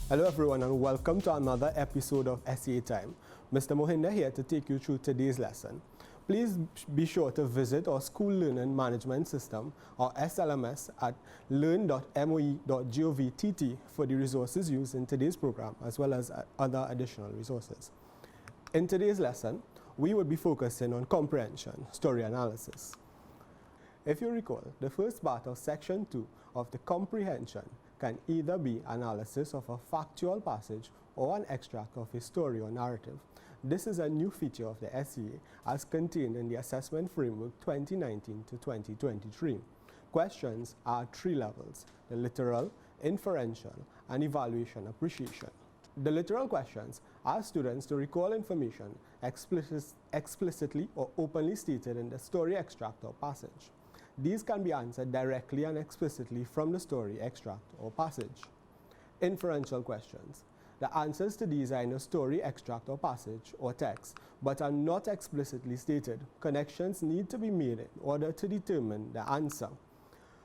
Hello everyone and welcome to another episode of S.E.A. Time. Mr. Mohinder here to take you through today's lesson. Please be sure to visit our School Learning Management System or SLMS at learn.moe.gov.tt for the resources used in today's program as well as other additional resources. In today's lesson, we will be focusing on comprehension, story analysis. If you recall, the first part of section 2 of the comprehension can either be analysis of a factual passage or an extract of a story or narrative. This is a new feature of the S.E.A. as contained in the Assessment Framework 2019 to 2023. Questions are at 3 levels: the literal, inferential, and evaluation appreciation. The literal questions ask students to recall information explicitly or openly stated in the story extract or passage. These can be answered directly and explicitly from the story, extract, or passage. Inferential questions. The answers to these are in the story, extract, or passage, or text, but are not explicitly stated. Connections need to be made in order to determine the answer.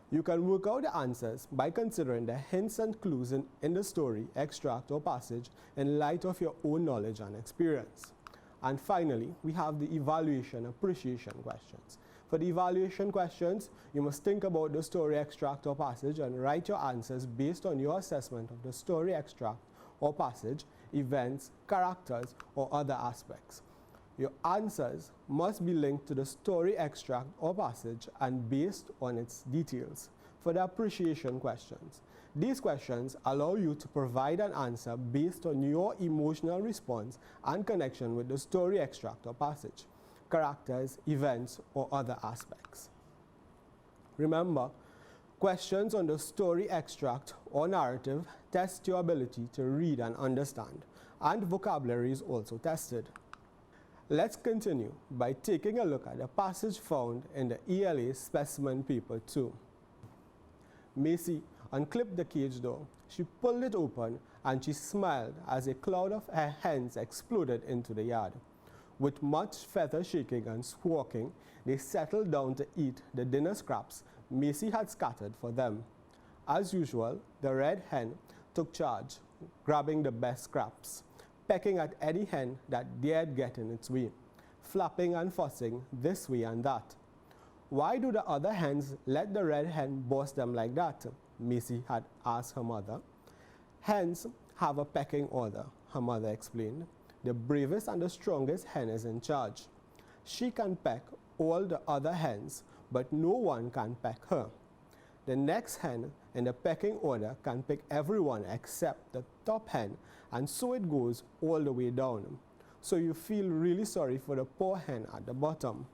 You can work out the answers by considering the hints and clues in the story, extract, or passage in light of your own knowledge and experience. And finally, we have the evaluation appreciation questions. For the evaluation questions, you must think about the story, extract, or passage and write your answers based on your assessment of the story, extract, or passage, events, characters, or other aspects. Your answers must be linked to the story, extract, or passage and based on its details. For the appreciation questions, these questions allow you to provide an answer based on your emotional response and connection with the story, extract, or passage, characters, events, or other aspects. Remember, questions on the story, extract, or narrative test your ability to read and understand, and vocabulary is also tested. Let's continue by taking a look at the passage found in the ELA Specimen Paper 2. Macy unclipped the cage door. She pulled it open and she smiled as a cloud of hens exploded into the yard. With much feather shaking and squawking, they settled down to eat the dinner scraps Macy had scattered for them. As usual, the red hen took charge, grabbing the best scraps, pecking at any hen that dared get in its way, flapping and fussing this way and that. "Why do the other hens let the red hen boss them like that?" Macy had asked her mother. "Hens have a pecking order," her mother explained. "The bravest and the strongest hen is in charge. She can peck all the other hens, but no one can peck her. The next hen in the pecking order can pick everyone except the top hen, and so it goes all the way down. So you feel really sorry for the poor hen at the bottom.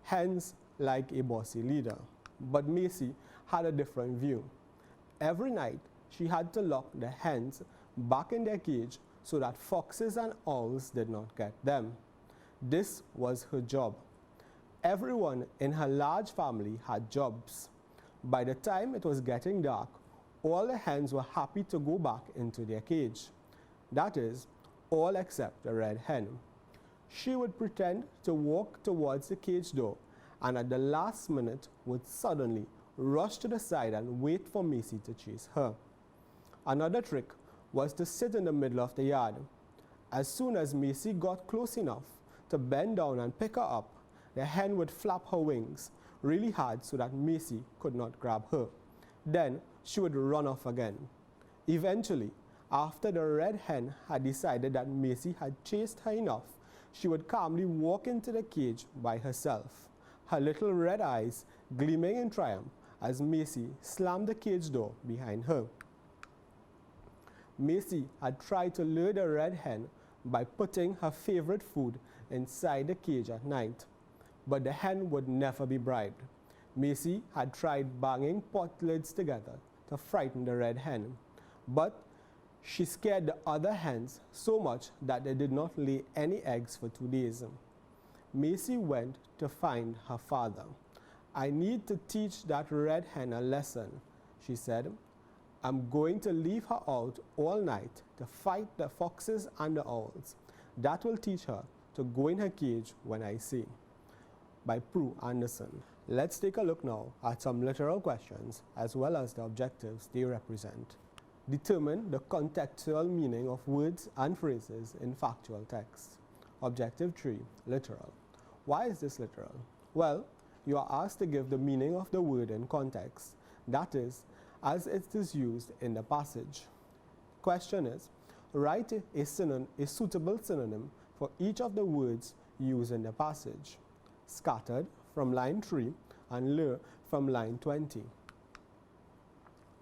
Hens like a bossy leader." But Macy had a different view. Every night, she had to lock the hens back in their cage so that foxes and owls did not get them. This was her job. Everyone in her large family had jobs. By the time it was getting dark, all the hens were happy to go back into their cage. That is, all except the red hen. She would pretend to walk towards the cage door and at the last minute would suddenly rush to the side and wait for Macy to chase her. Another trick was to sit in the middle of the yard. As soon as Macy got close enough to bend down and pick her up, the hen would flap her wings really hard so that Macy could not grab her. Then she would run off again. Eventually, after the red hen had decided that Macy had chased her enough, she would calmly walk into the cage by herself, her little red eyes gleaming in triumph as Macy slammed the cage door behind her. Macy had tried to lure the red hen by putting her favorite food inside the cage at night, but the hen would never be bribed. Macy had tried banging pot lids together to frighten the red hen, but she scared the other hens so much that they did not lay any eggs for 2 days. Macy went to find her father. "I need to teach that red hen a lesson," she said. "I'm going to leave her out all night to fight the foxes and the owls. That will teach her to go in her cage when I say." By Prue Anderson. Let's take a look now at some literal questions as well as the objectives they represent. Determine the contextual meaning of words and phrases in factual text. Objective 3, literal. Why is this literal? Well, you are asked to give the meaning of the word in context, that is, as it is used in the passage. Question is, write a suitable synonym for each of the words used in the passage. Scattered from line 3 and lure from line 20.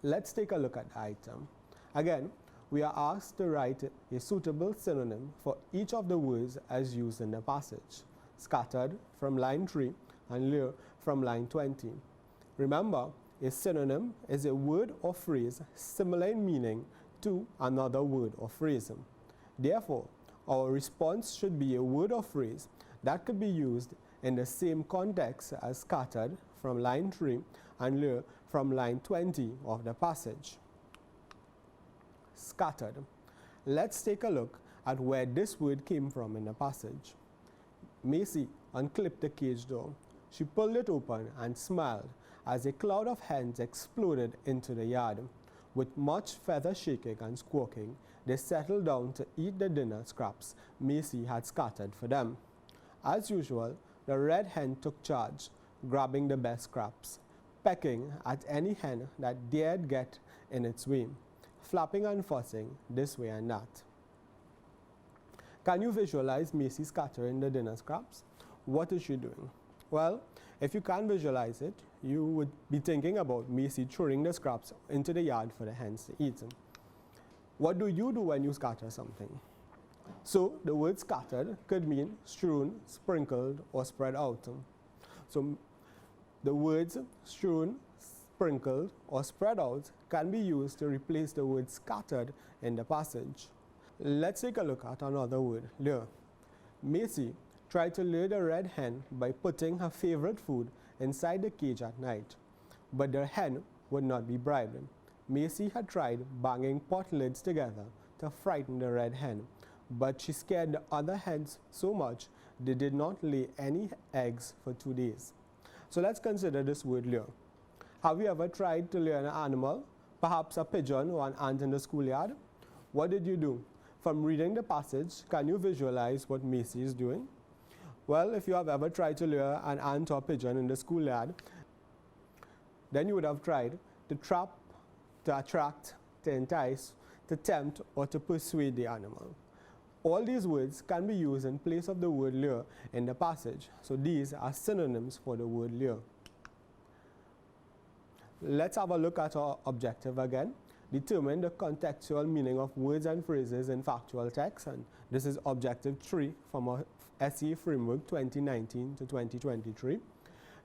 Let's take a look at the item. Again, we are asked to write a suitable synonym for each of the words as used in the passage. Scattered from line 3 and lure from line 20. Remember, a synonym is a word or phrase similar in meaning to another word or phrase. Therefore, our response should be a word or phrase that could be used in the same context as scattered from line 3 and lure from line 20 of the passage. Scattered. Let's take a look at where this word came from in the passage. Macy unclipped the cage door. She pulled it open and smiled as a cloud of hens exploded into the yard. With much feather shaking and squawking, they settled down to eat the dinner scraps Macy had scattered for them. As usual, the red hen took charge, grabbing the best scraps, pecking at any hen that dared get in its way, flapping and fussing this way and that. Can you visualize Macy scattering the dinner scraps? What is she doing? Well, if you can visualize it, you would be thinking about Macy throwing the scraps into the yard for the hens to eat. What do you do when you scatter something? So the word scattered could mean strewn, sprinkled, or spread out. So the words strewn, sprinkled, or spread out can be used to replace the word scattered in the passage. Let's take a look at another word, lure. Macy tried to lure the red hen by putting her favorite food inside the cage at night, but the hen would not be bribed. Macy had tried banging pot lids together to frighten the red hen, but she scared the other hens so much they did not lay any eggs for 2 days. So let's consider this word lure. Have you ever tried to lure an animal, perhaps a pigeon or an ant in the schoolyard? What did you do? From reading the passage, can you visualize what Macy is doing? Well, if you have ever tried to lure an ant or pigeon in the schoolyard, then you would have tried to trap, to attract, to entice, to tempt, or to persuade the animal. All these words can be used in place of the word lure in the passage, so these are synonyms for the word lure. Let's have a look at our objective again. Determine the contextual meaning of words and phrases in factual text, and this is objective 3 from our S.E.A framework 2019 to 2023.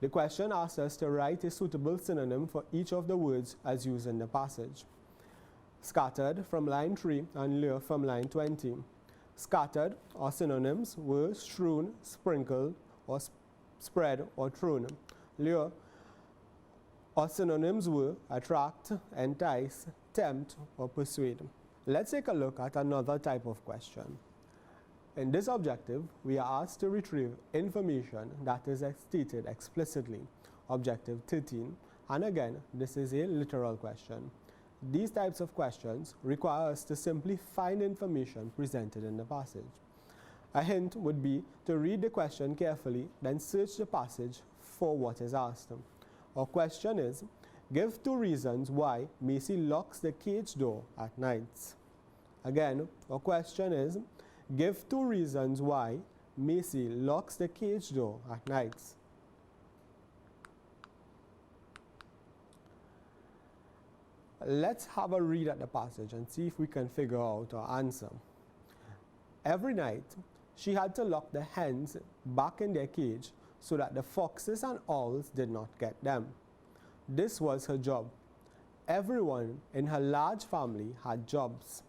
The question asks us to write a suitable synonym for each of the words as used in the passage. Scattered from line 3 and lure from line 20. Scattered or synonyms were strewn, sprinkled, or spread or thrown. Lure or synonyms were attract, entice, tempt, or persuade. Let's take a look at another type of question. In this objective, we are asked to retrieve information that is stated explicitly. Objective 13, and again, this is a literal question. These types of questions require us to simply find information presented in the passage. A hint would be to read the question carefully, then search the passage for what is asked. Our question is, give 2 reasons why Macy locks the cage door at night. Again, our question is, give 2 reasons why Macy locks the cage door at night. Let's have a read at the passage and see if we can figure out our answer. Every night, she had to lock the hens back in their cage so that the foxes and owls did not get them. This was her job. Everyone in her large family had jobs.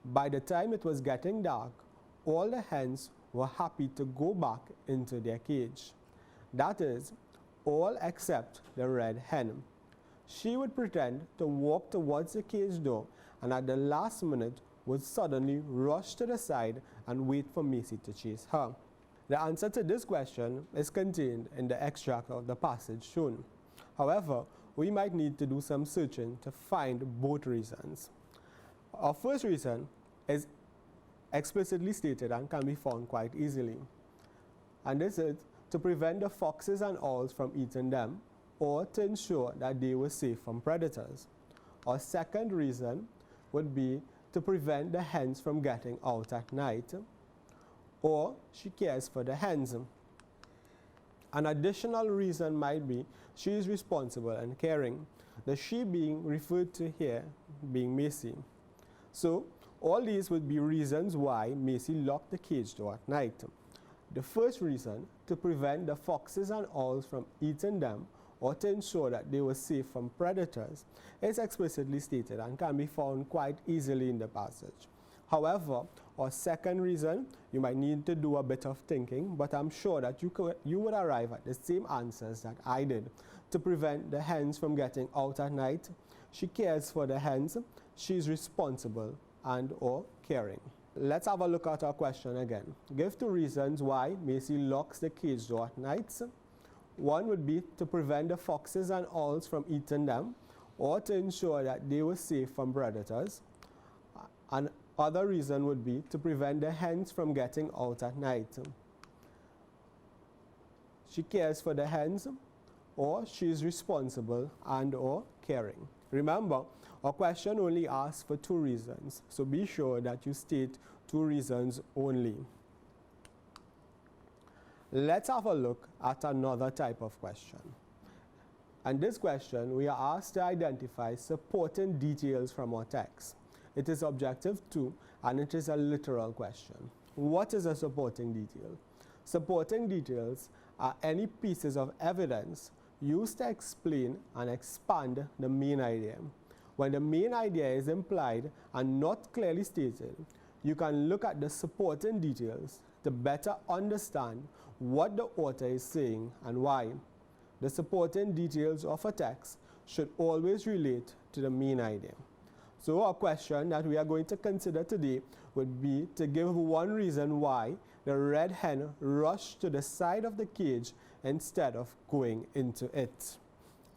By the time it was getting dark, all the hens were happy to go back into their cage. That is, all except the red hen. She would pretend to walk towards the cage door and at the last minute would suddenly rush to the side and wait for Macy to chase her. The answer to this question is contained in the extract of the passage shown. However, we might need to do some searching to find both reasons. Our first reason is explicitly stated and can be found quite easily. And this is to prevent the foxes and owls from eating them, or to ensure that they were safe from predators. Our second reason would be to prevent the hens from getting out at night, or she cares for the hens. An additional reason might be she is responsible and caring, the she being referred to here being Macy. So all these would be reasons why Macy locked the cage door at night. The first reason, to prevent the foxes and owls from eating them or to ensure that they were safe from predators, is explicitly stated and can be found quite easily in the passage. However, our second reason, you might need to do a bit of thinking, but I'm sure that you would arrive at the same answers that I did. To prevent the hens from getting out at night, she cares for the hens, she's responsible and or caring. Let's have a look at our question again. Give 2 reasons why Macy locks the cage door at night. One would be to prevent the foxes and owls from eating them, or to ensure that they were safe from predators. And other reason would be to prevent the hens from getting out at night. She cares for the hens, or she is responsible and or caring. Remember, our question only asks for 2 reasons, so be sure that you state 2 reasons only. Let's have a look at another type of question. And this question, we are asked to identify supporting details from our text. It is objective 2, and it is a literal question. What is a supporting detail? Supporting details are any pieces of evidence used to explain and expand the main idea. When the main idea is implied and not clearly stated, you can look at the supporting details to better understand what the author is saying and why. The supporting details of a text should always relate to the main idea. So our question that we are going to consider today would be to give 1 reason why the red hen rushed to the side of the cage instead of going into it.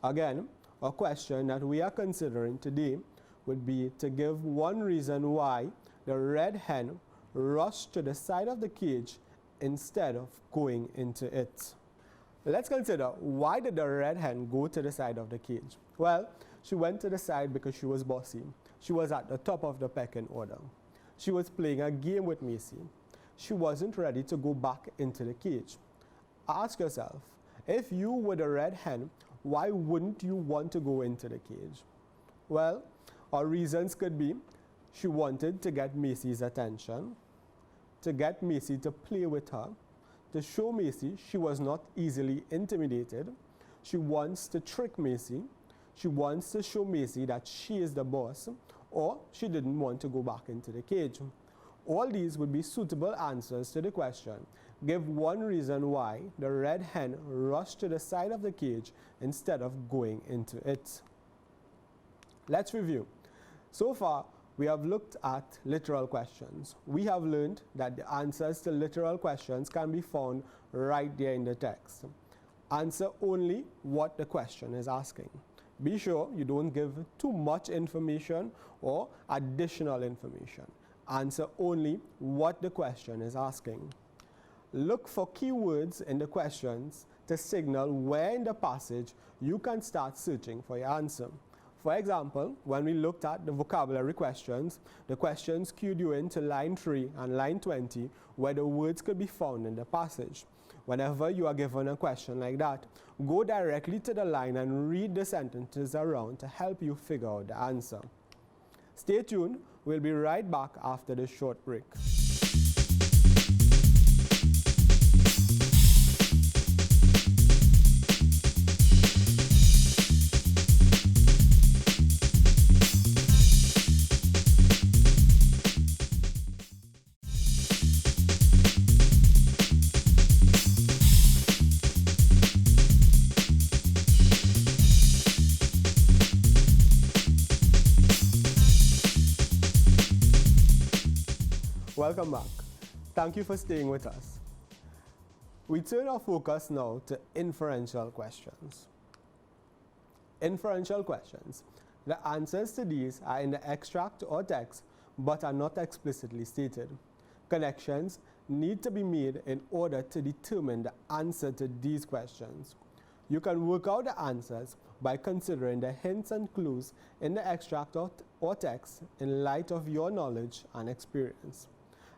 Again, our question that we are considering today would be to give 1 reason why the red hen rushed to the side of the cage instead of going into it. Let's consider, why did the red hen go to the side of the cage? Well, she went to the side because she was bossy. She was at the top of the pecking order. She was playing a game with Macy. She wasn't ready to go back into the cage. Ask yourself, if you were the red hen, why wouldn't you want to go into the cage? Well, our reasons could be she wanted to get Macy's attention, to get Macy to play with her, to show Macy she was not easily intimidated. She wants to trick Macy. She wants to show Macy that she is the boss, or she didn't want to go back into the cage. All these would be suitable answers to the question. Give 1 reason why the red hen rushed to the side of the cage instead of going into it. Let's review. So far, we have looked at literal questions. We have learned that the answers to literal questions can be found right there in the text. Answer only what the question is asking. Be sure you don't give too much information or additional information. Answer only what the question is asking. Look for keywords in the questions to signal where in the passage you can start searching for your answer. For example, when we looked at the vocabulary questions, the questions cued you into line 3 and line 20 where the words could be found in the passage. Whenever you are given a question like that, go directly to the line and read the sentences around to help you figure out the answer. Stay tuned, we'll be right back after this short break. Welcome back. Thank you for staying with us. We turn our focus now to inferential questions. Inferential questions. The answers to these are in the extract or text but are not explicitly stated. Connections need to be made in order to determine the answer to these questions. You can work out the answers by considering the hints and clues in the extract or text in light of your knowledge and experience.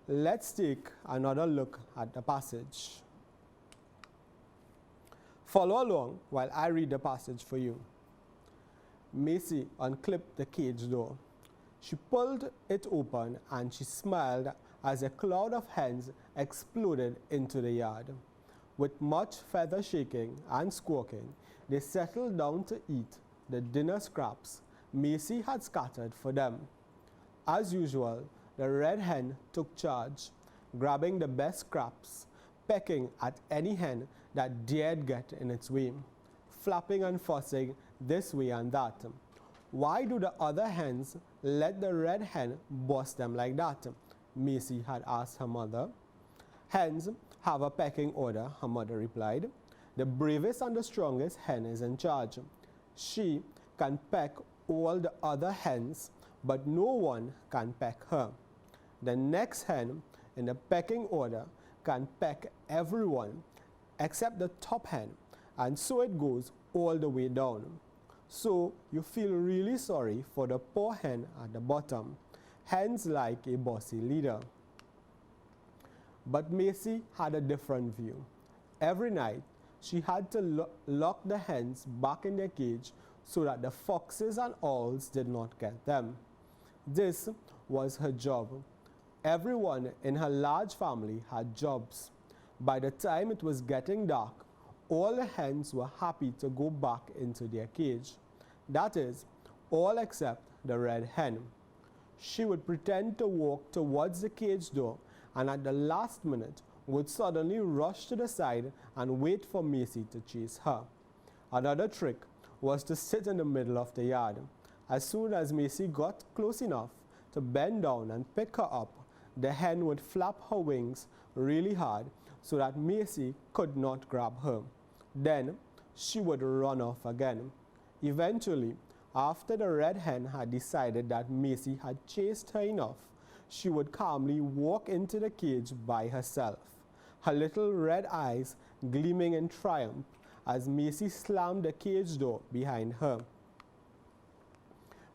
Let's take another look at the passage. Follow along while I read the passage for you. Macy unclipped the cage door. She pulled it open and she smiled as a cloud of hens exploded into the yard. With much feather shaking and squawking, they settled down to eat the dinner scraps Macy had scattered for them. As usual, the red hen took charge, grabbing the best scraps, pecking at any hen that dared get in its way, flapping and fussing this way and that. Why do the other hens let the red hen boss them like that? Macy had asked her mother. Hens have a pecking order, her mother replied. The bravest and the strongest hen is in charge. She can peck all the other hens, but no one can peck her. The next hen in the pecking order can peck everyone except the top hen, and so it goes all the way down. So you feel really sorry for the poor hen at the bottom. Hens like a bossy leader. But Macy had a different view. Every night, she had to lock the hens back in their cage so that the foxes and owls did not get them. This was her job. Everyone in her large family had jobs. By the time it was getting dark, all the hens were happy to go back into their cage. That is, all except the red hen. She would pretend to walk towards the cage door and at the last minute would suddenly rush to the side and wait for Macy to chase her. Another trick was to sit in the middle of the yard. As soon as Macy got close enough to bend down and pick her up, the hen would flap her wings really hard so that Macy could not grab her. Then she would run off again. Eventually, after the red hen had decided that Macy had chased her enough, she would calmly walk into the cage by herself, her little red eyes gleaming in triumph as Macy slammed the cage door behind her.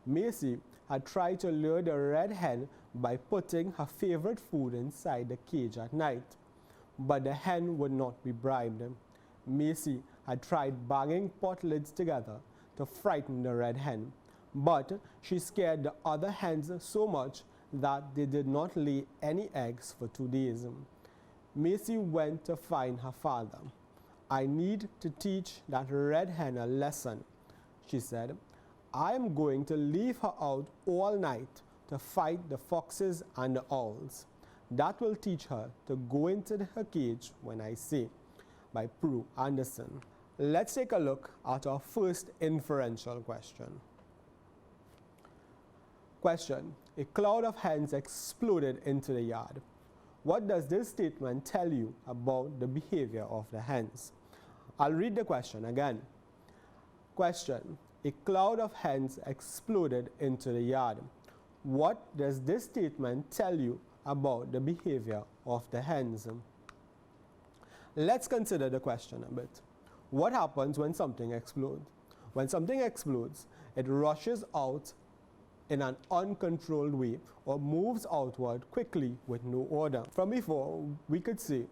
Macy had tried to lure the red hen by putting her favorite food inside the cage at night, but the hen would not be bribed. Macy had tried banging pot lids together to frighten the red hen, but she scared the other hens so much that they did not lay any eggs for 2 days. Macy went to find her father. I need to teach that red hen a lesson, she said. I am going to leave her out all night to fight the foxes and the owls. That will teach her to go into her cage when I say. By Prue Anderson. Let's take a look at our first inferential question. Question: a cloud of hens exploded into the yard. What does this statement tell you about the behavior of the hens? I'll read the question again. Question: a cloud of hens exploded into the yard. What does this statement tell you about the behavior of the hens? Let's consider the question a bit. What happens when something explodes? When something explodes, it rushes out in an uncontrolled way or moves outward quickly with no order. From before, we could say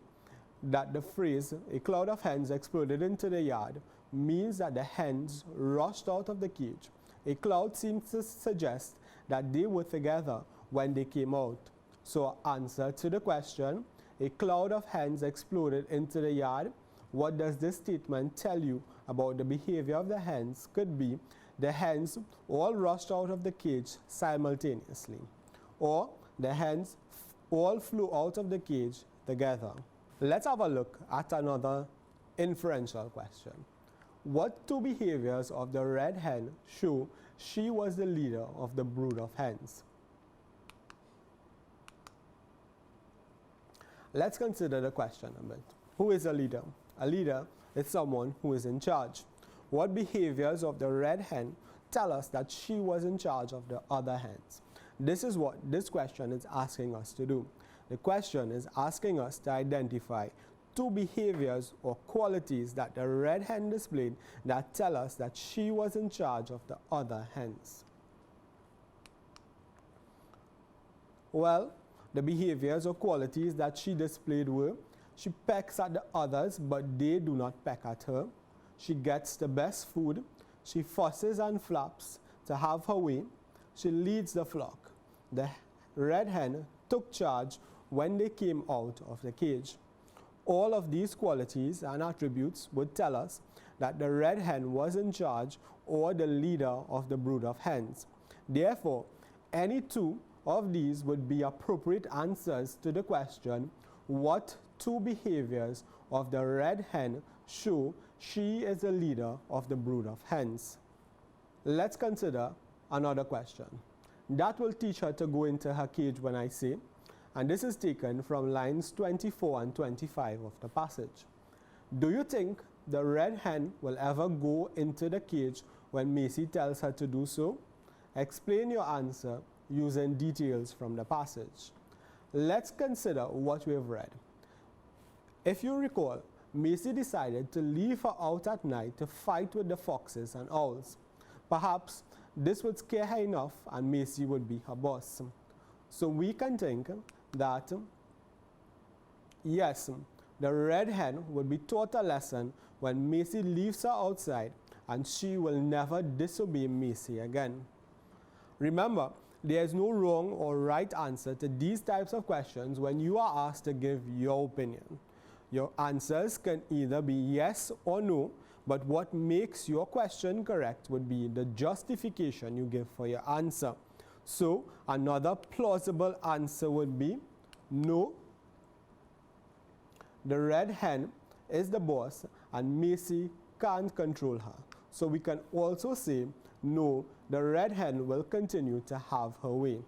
that the phrase, a cloud of hens exploded into the yard, means that the hens rushed out of the cage. A cloud seems to suggest that they were together when they came out. So, answer to the question, a cloud of hens exploded into the yard. What does this statement tell you about the behavior of the hens? Could be the hens all rushed out of the cage simultaneously, or the hens all flew out of the cage together. Let's have a look at another inferential question. What two behaviors of the red hen show she was the leader of the brood of hens? Let's consider the question a bit. Who is a leader? A leader is someone who is in charge. What behaviors of the red hen tell us that she was in charge of the other hens. This is what this question is asking us to do. The question is asking us to identify two behaviors or qualities that the red hen displayed that tell us that she was in charge of the other hens. Well, the behaviors or qualities that she displayed were: she pecks at the others, but they do not peck at her. She gets the best food. She fusses and flaps to have her way. She leads the flock. The red hen took charge when they came out of the cage. All of these qualities and attributes would tell us that the red hen was in charge or the leader of the brood of hens. Therefore, any two of these would be appropriate answers to the question, what two behaviors of the red hen show she is the leader of the brood of hens? Let's consider another question. That will teach her to go into her cage when I say, and this is taken from lines 24 and 25 of the passage. Do you think the red hen will ever go into the cage when Macy tells her to do so? Explain your answer using details from the passage. Let's consider what we have read. If you recall, Macy decided to leave her out at night to fight with the foxes and owls. Perhaps this would scare her enough and Macy would be her boss. So we can think that, yes, the red hen would be taught a lesson when Macy leaves her outside, and she will never disobey Macy again. Remember, there is no wrong or right answer to these types of questions when you are asked to give your opinion. Your answers can either be yes or no, but what makes your question correct would be the justification you give for your answer. So another plausible answer would be no, the red hen is the boss and Macy can't control her. So we can also say no, the red hen will continue to have her way.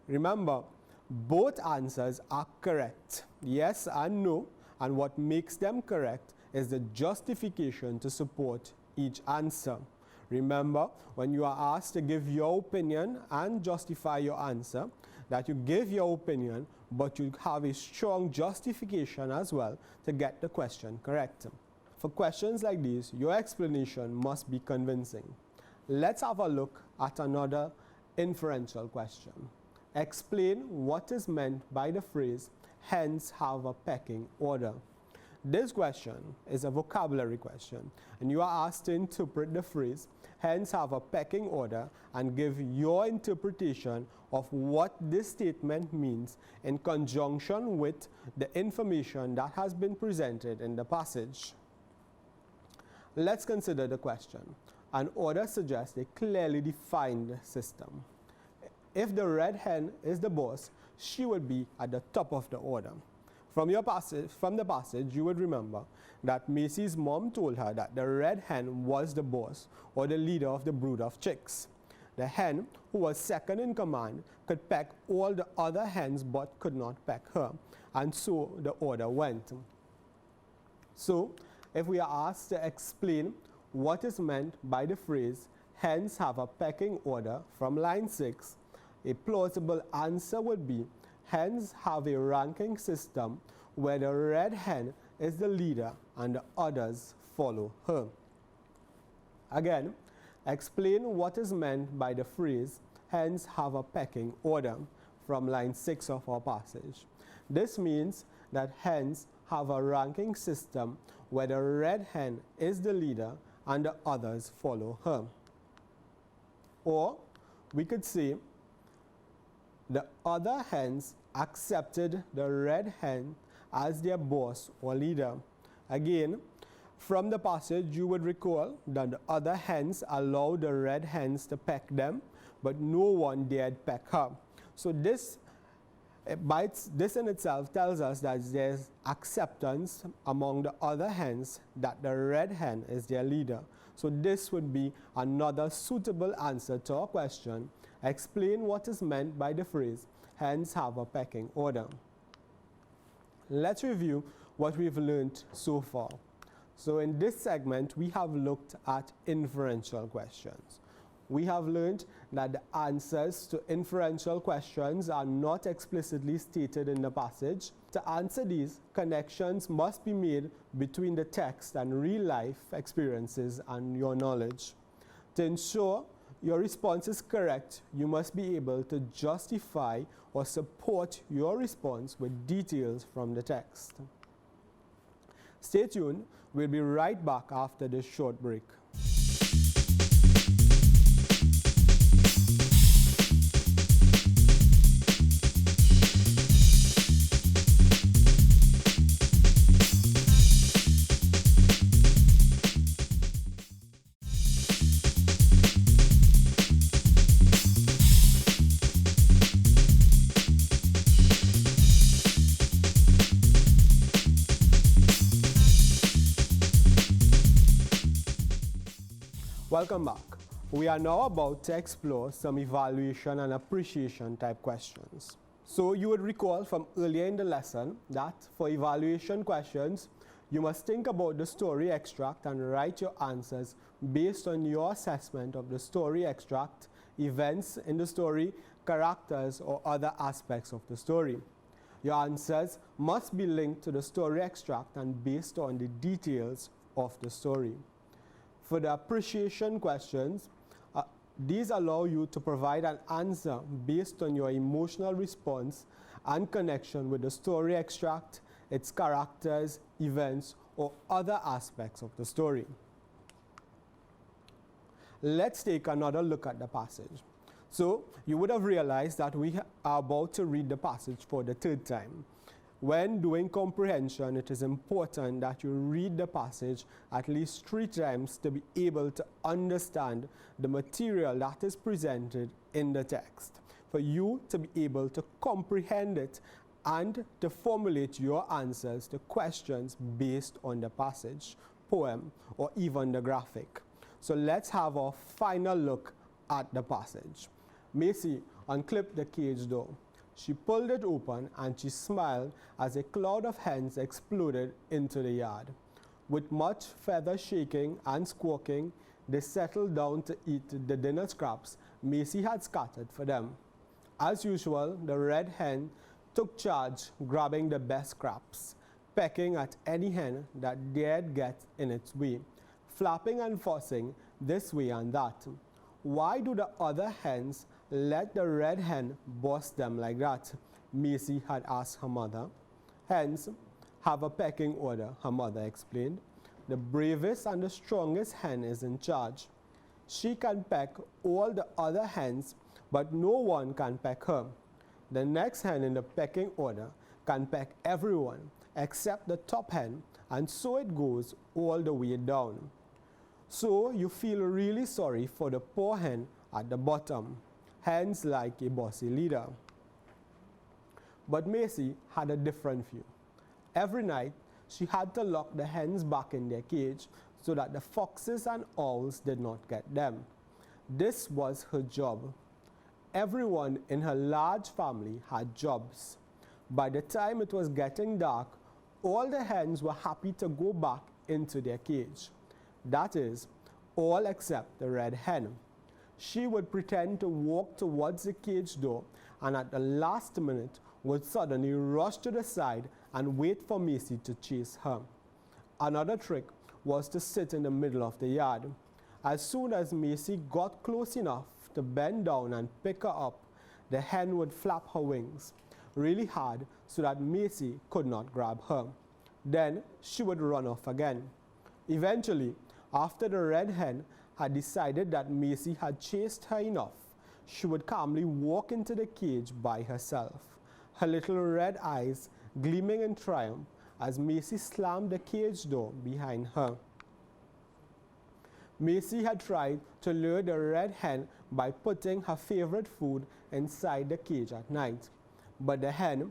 Remember, both answers are correct, yes and no, and what makes them correct is the justification to support each answer. Remember, when you are asked to give your opinion and justify your answer, that you give your opinion, but you have a strong justification as well to get the question correct. For questions like these, your explanation must be convincing. Let's have a look at another inferential question. Explain what is meant by the phrase, hens have a pecking order. This question is a vocabulary question, and you are asked to interpret the phrase, hens have a pecking order, and give your interpretation of what this statement means in conjunction with the information that has been presented in the passage. Let's consider the question. An order suggests a clearly defined system. If the red hen is the boss, she would be at the top of the order. From the passage, you would remember that Macy's mom told her that the red hen was the boss or the leader of the brood of chicks. The hen, who was second in command, could peck all the other hens but could not peck her, and so the order went. So, if we are asked to explain what is meant by the phrase, hens have a pecking order from line 6, a plausible answer would be, hens have a ranking system where the red hen is the leader and the others follow her. Again, explain what is meant by the phrase, hens have a pecking order from line 6 of our passage. This means that hens have a ranking system where the red hen is the leader and the others follow her. Or we could say, the other hens accepted the red hen as their boss or leader. Again, from the passage you would recall that the other hens allowed the red hens to peck them, but no one dared peck her. So this in itself tells us that there's acceptance among the other hens that the red hen is their leader. So this would be another suitable answer to our question. Explain what is meant by the phrase, hens have a pecking order. Let's review what we've learned so far. So in this segment, we have looked at inferential questions. we have learned that the answers to inferential questions are not explicitly stated in the passage. To answer these, connections must be made between the text and real-life experiences and your knowledge. To ensure your response is correct, you must be able to justify or support your response with details from the text. Stay tuned. We'll be right back after this short break. Welcome back. We are now about to explore some evaluation and appreciation type questions. So you would recall from earlier in the lesson that for evaluation questions, you must think about the story extract and write your answers based on your assessment of the story extract, events in the story, characters, or other aspects of the story. Your answers must be linked to the story extract and based on the details of the story. For the appreciation questions, these allow you to provide an answer based on your emotional response and connection with the story extract, its characters, events, or other aspects of the story. Let's take another look at the passage. So, you would have realized that we are about to read the passage for the third time. When doing comprehension, it is important that you read the passage at least 3 times to be able to understand the material that is presented in the text, for you to be able to comprehend it and to formulate your answers to questions based on the passage, poem, or even the graphic. So let's have a final look at the passage. Macy unclipped the cage door. She pulled it open and she smiled as a cloud of hens exploded into the yard. With much feather shaking and squawking, they settled down to eat the dinner scraps Macy had scattered for them. As usual, the red hen took charge, grabbing the best scraps, pecking at any hen that dared get in its way, flapping and fussing this way and that. Why do the other hens let the red hen boss them like that? Macy had asked her mother. Hens have a pecking order, her mother explained. The bravest and the strongest hen is in charge. She can peck all the other hens, but no one can peck her. The next hen in the pecking order can peck everyone except the top hen, and so it goes all the way down. So you feel really sorry for the poor hen at the bottom. Hens like a bossy leader. But Macy had a different view. Every night, she had to lock the hens back in their cage so that the foxes and owls did not get them. This was her job. Everyone in her large family had jobs. By the time it was getting dark, all the hens were happy to go back into their cage. That is, all except the red hen. She would pretend to walk towards the cage door and at the last minute would suddenly rush to the side and wait for Macy to chase her. Another trick was to sit in the middle of the yard. As soon as Macy got close enough to bend down and pick her up, the hen would flap her wings really hard so that Macy could not grab her. Then she would run off again. Eventually, after the red hen had decided that Macy had chased her enough, she would calmly walk into the cage by herself, her little red eyes gleaming in triumph as Macy slammed the cage door behind her. Macy had tried to lure the red hen by putting her favorite food inside the cage at night, but the hen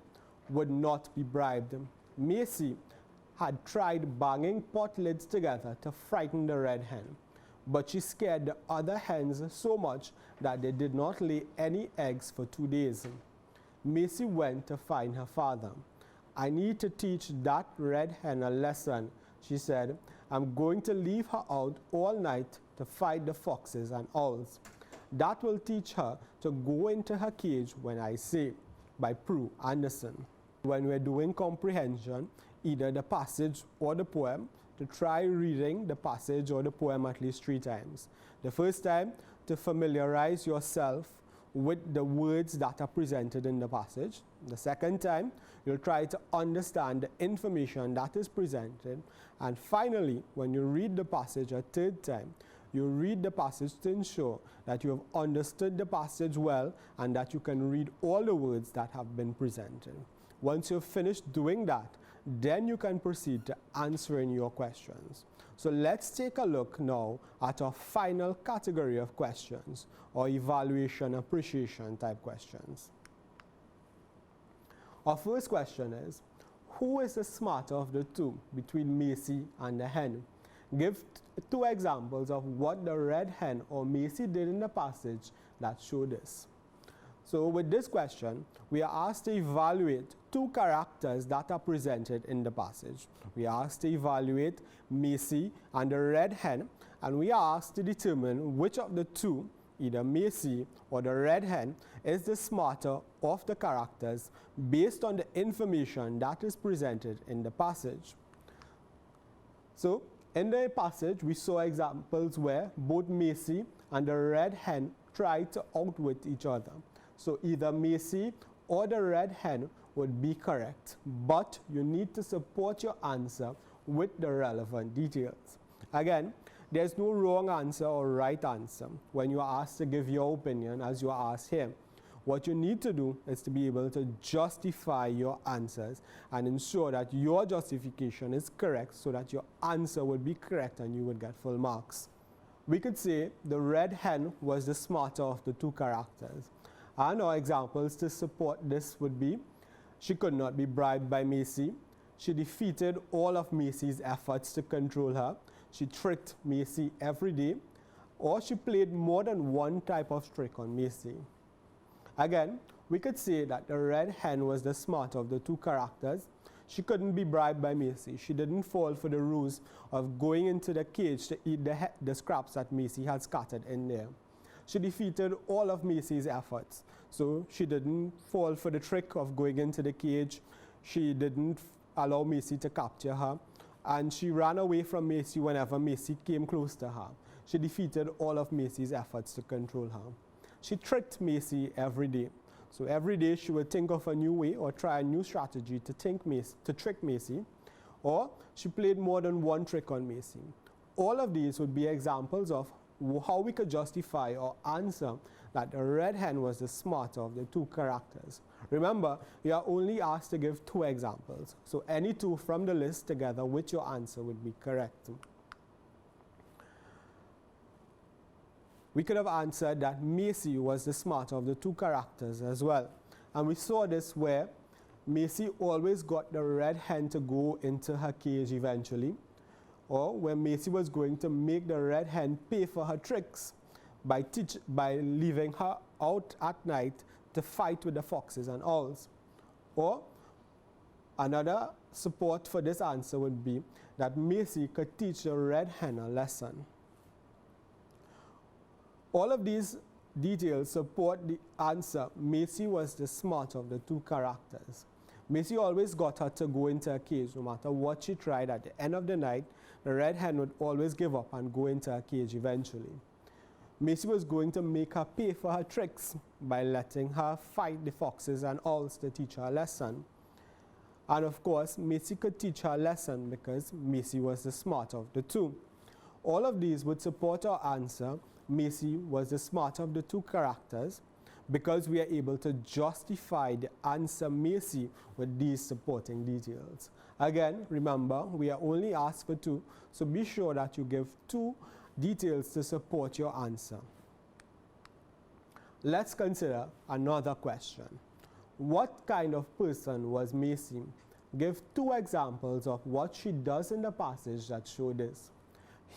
would not be bribed. Macy had tried banging pot lids together to frighten the red hen, but she scared the other hens so much that they did not lay any eggs for 2 days. Macy went to find her father. "I need to teach that red hen a lesson," she said. "I'm going to leave her out all night to fight the foxes and owls. that will teach her to go into her cage when I say, by Prue Anderson. When we're doing comprehension, either the passage or the poem, to try reading the passage or the poem at least 3 times. The first time, to familiarize yourself with the words that are presented in the passage. The second time, you'll try to understand the information that is presented. And finally, when you read the passage a 3rd time, you read the passage to ensure that you have understood the passage well and that you can read all the words that have been presented. Once you've finished doing that, then you can proceed to answering your questions. So let's take a look now at our final category of questions, or evaluation appreciation type questions. Our first question is, who is the smarter of the two between Macy and the hen? Give 2 examples of what the red hen or Macy did in the passage that show this. So with this question, we are asked to evaluate 2 characters that are presented in the passage. We are asked to evaluate Macy and the red hen, and we are asked to determine which of the 2, either Macy or the red hen, is the smarter of the characters based on the information that is presented in the passage. So in the passage, we saw examples where both Macy and the red hen tried to outwit each other. So either Macy or the red hen would be correct, but you need to support your answer with the relevant details. Again, there's no wrong answer or right answer when you are asked to give your opinion as you are asked here. What you need to do is to be able to justify your answers and ensure that your justification is correct so that your answer would be correct and you would get full marks. We could say the red hen was the smarter of the 2 characters. And our examples to support this would be, she could not be bribed by Macy. She defeated all of Macy's efforts to control her. She tricked Macy every day, or she played more than one type of trick on Macy. Again, we could say that the red hen was the smarter of the 2 characters. She couldn't be bribed by Macy. She didn't fall for the ruse of going into the cage to eat the scraps that Macy had scattered in there. She defeated all of Macy's efforts. So she didn't fall for the trick of going into the cage. She didn't allow Macy to capture her. And she ran away from Macy whenever Macy came close to her. She defeated all of Macy's efforts to control her. She tricked Macy every day. So every day she would think of a new way or try a new strategy to trick Macy. Or she played more than one trick on Macy. All of these would be examples of how we could justify or answer that the red hen was the smarter of the 2 characters. Remember, you are only asked to give 2 examples, so any 2 from the list together with your answer would be correct. We could have answered that Macy was the smarter of the 2 characters as well. And we saw this where Macy always got the red hen to go into her cage eventually, or where Macy was going to make the red hen pay for her tricks by leaving her out at night to fight with the foxes and owls. Or another support for this answer would be that Macy could teach the red hen a lesson. All of these details support the answer Macy was the smarter of the 2 characters. Macy always got her to go into a cage no matter what she tried. At the end of the night, the red hen would always give up and go into a cage eventually. Macy was going to make her pay for her tricks by letting her fight the foxes and owls to teach her a lesson. And of course, Macy could teach her a lesson because Macy was the smarter of the 2. All of these would support our answer Macy was the smarter of the 2 characters because we are able to justify the answer Macy with these supporting details. Again, remember, we are only asked for 2, so be sure that you give 2 details to support your answer. Let's consider another question. What kind of person was Macy? Give 2 examples of what she does in the passage that show this.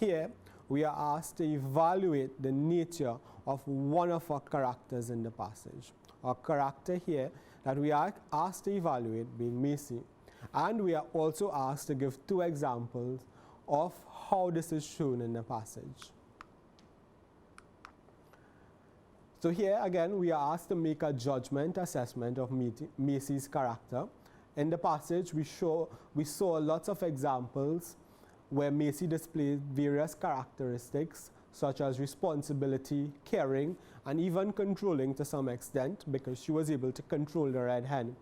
Here, we are asked to evaluate the nature of one of our characters in the passage. Our character here that we are asked to evaluate being Macy. And we are also asked to give 2 examples of how this is shown in the passage. So here again we are asked to make a judgment assessment of Macy's character. In the passage we saw lots of examples where Macy displayed various characteristics such as responsibility, caring, and even controlling to some extent, because she was able to control the red hen.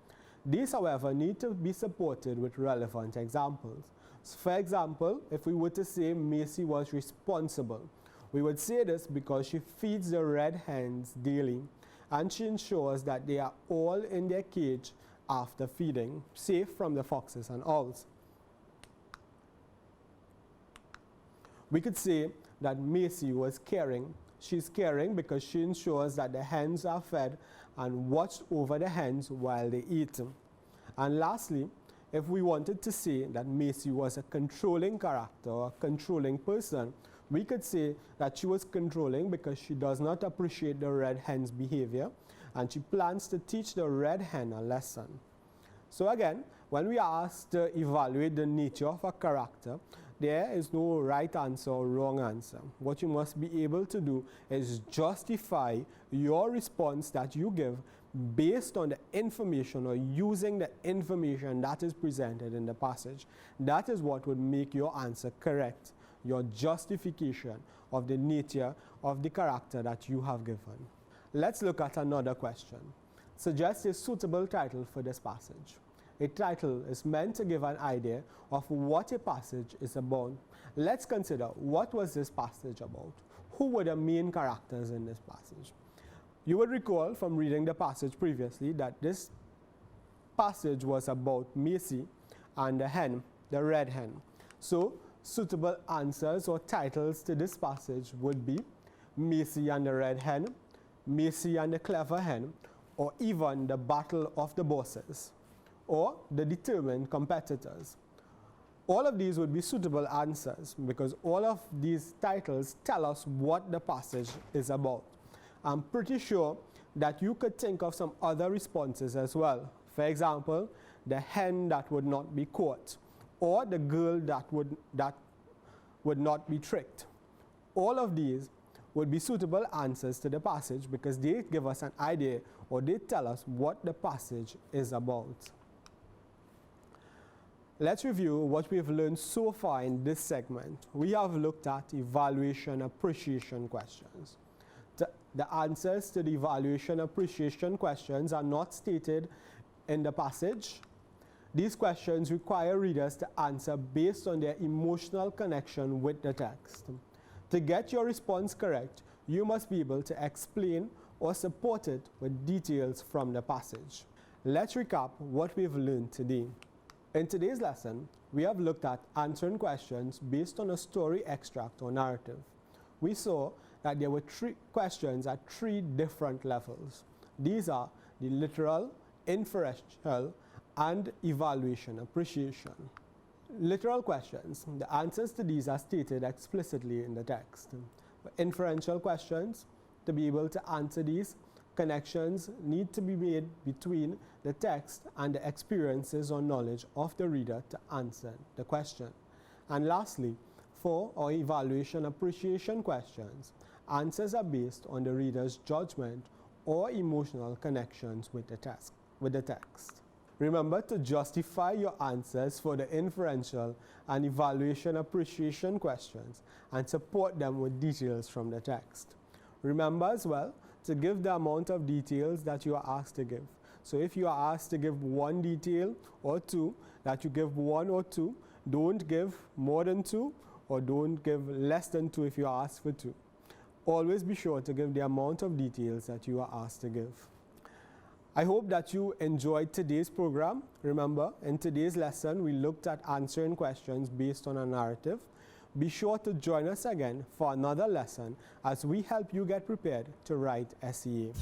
These, however, need to be supported with relevant examples. So for example, if we were to say Macy was responsible, we would say this because she feeds the red hens daily and she ensures that they are all in their cage after feeding, safe from the foxes and owls. We could say that Macy was caring. She's caring because she ensures that the hens are fed and watched over the hens while they eat. And lastly, if we wanted to say that Macy was a controlling character or a controlling person, we could say that she was controlling because she does not appreciate the red hen's behavior and she plans to teach the red hen a lesson. So again, when we are asked to evaluate the nature of a character, there is no right answer or wrong answer. What you must be able to do is justify your response that you give based on the information or using the information that is presented in the passage. That is what would make your answer correct, your justification of the nature of the character that you have given. Let's look at another question. Suggest a suitable title for this passage. A title is meant to give an idea of what a passage is about. Let's consider, what was this passage about? Who were the main characters in this passage? You would recall from reading the passage previously that this passage was about Macy and the hen, the red hen. So suitable answers or titles to this passage would be Macy and the red hen, Macy and the clever hen, or even the battle of the bosses, or the determined competitors. All of these would be suitable answers because all of these titles tell us what the passage is about. I'm pretty sure that you could think of some other responses as well. For example, the hen that would not be caught, or the girl that would not be tricked. All of these would be suitable answers to the passage because they give us an idea or they tell us what the passage is about. Let's review what we've learned so far in this segment. We have looked at evaluation appreciation questions. The answers to the evaluation appreciation questions are not stated in the passage. These questions require readers to answer based on their emotional connection with the text. To get your response correct, you must be able to explain or support it with details from the passage. Let's recap what we've learned today. In today's lesson, we have looked at answering questions based on a story extract or narrative. We saw that there were 3 questions at 3 different levels. These are the literal, inferential, and evaluation appreciation. Literal questions, the answers to these are stated explicitly in the text. For inferential questions, to be able to answer these, connections need to be made between the text and the experiences or knowledge of the reader to answer the question. And lastly, for our evaluation appreciation questions, answers are based on the reader's judgment or emotional connections with the text. Remember to justify your answers for the inferential and evaluation appreciation questions and support them with details from the text. Remember as well to give the amount of details that you are asked to give. So if you are asked to give 1 detail or 2, that you give 1 or 2. Don't give more than 2 or don't give less than 2 if you are asked for 2. Always be sure to give the amount of details that you are asked to give. I hope that you enjoyed today's program. Remember, in today's lesson, we looked at answering questions based on a narrative. Be sure to join us again for another lesson as we help you get prepared to write S.E.A.